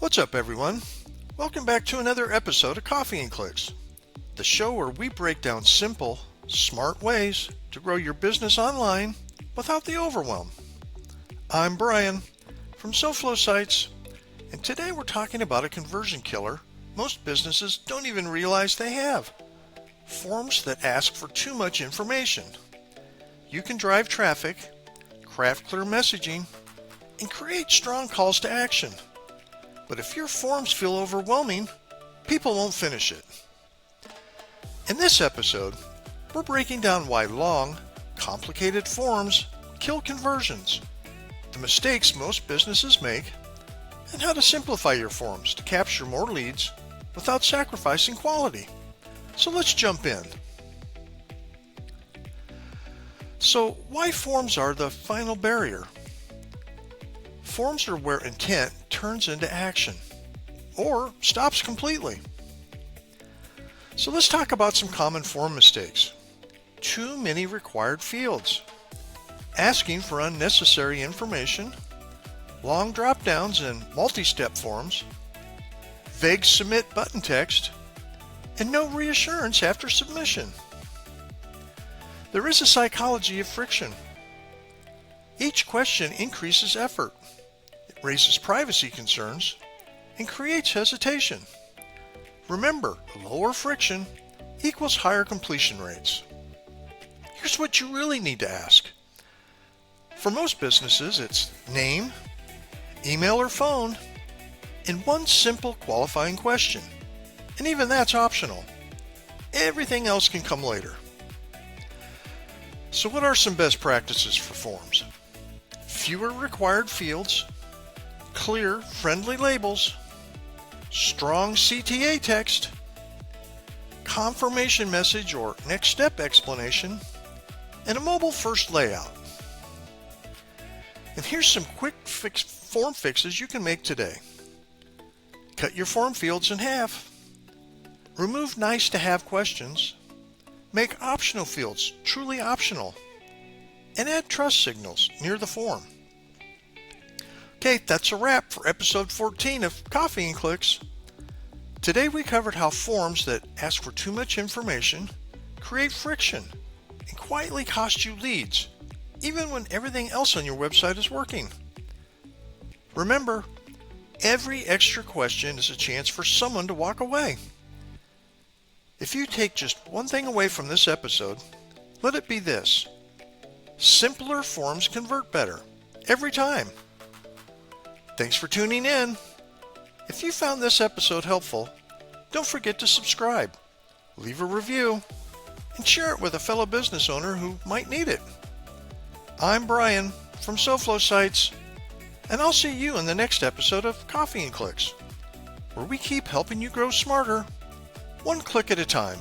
What's up, everyone? Welcome back to another episode of Coffee and Clicks, the show where we break down simple, smart ways to grow your business online without the overwhelm. I'm Brian from SoFlo Sites, and today we're talking about a conversion killer most businesses don't even realize they have. Forms that ask for too much information. You can drive traffic, craft clear messaging, and create strong calls to action. But if your forms feel overwhelming, people won't finish it. In this episode, we're breaking down why long, complicated forms kill conversions, the mistakes most businesses make, and how to simplify your forms to capture more leads without sacrificing quality. So let's jump in. So why forms are the final barrier? Forms are where intent turns into action, or stops completely. So let's talk about some common form mistakes. Too many required fields, asking for unnecessary information, long drop-downs and multi-step forms, vague submit button text, and no reassurance after submission. There is a psychology of friction. Each question increases effort, it raises privacy concerns, and creates hesitation. Remember, lower friction equals higher completion rates. Here's what you really need to ask. For most businesses, it's name, email or phone, and one simple qualifying question. And even that's optional. Everything else can come later. So what are some best practices for forms? Fewer required fields, clear, friendly labels, strong CTA text, confirmation message or next step explanation, and a mobile-first layout. And here's some quick form fixes you can make today. Cut your form fields in half. Remove nice-to-have questions. Make optional fields truly optional. And add trust signals near the form. Okay, that's a wrap for episode 14 of Coffee and Clicks. Today we covered how forms that ask for too much information create friction and quietly cost you leads, even when everything else on your website is working. Remember, every extra question is a chance for someone to walk away. If you take just one thing away from this episode, let it be this. Simpler forms convert better, every time. Thanks for tuning in. If you found this episode helpful, don't forget to subscribe, leave a review, and share it with a fellow business owner who might need it. I'm Brian from SoFlo Sites, and I'll see you in the next episode of Coffee and Clicks, where we keep helping you grow smarter, one click at a time.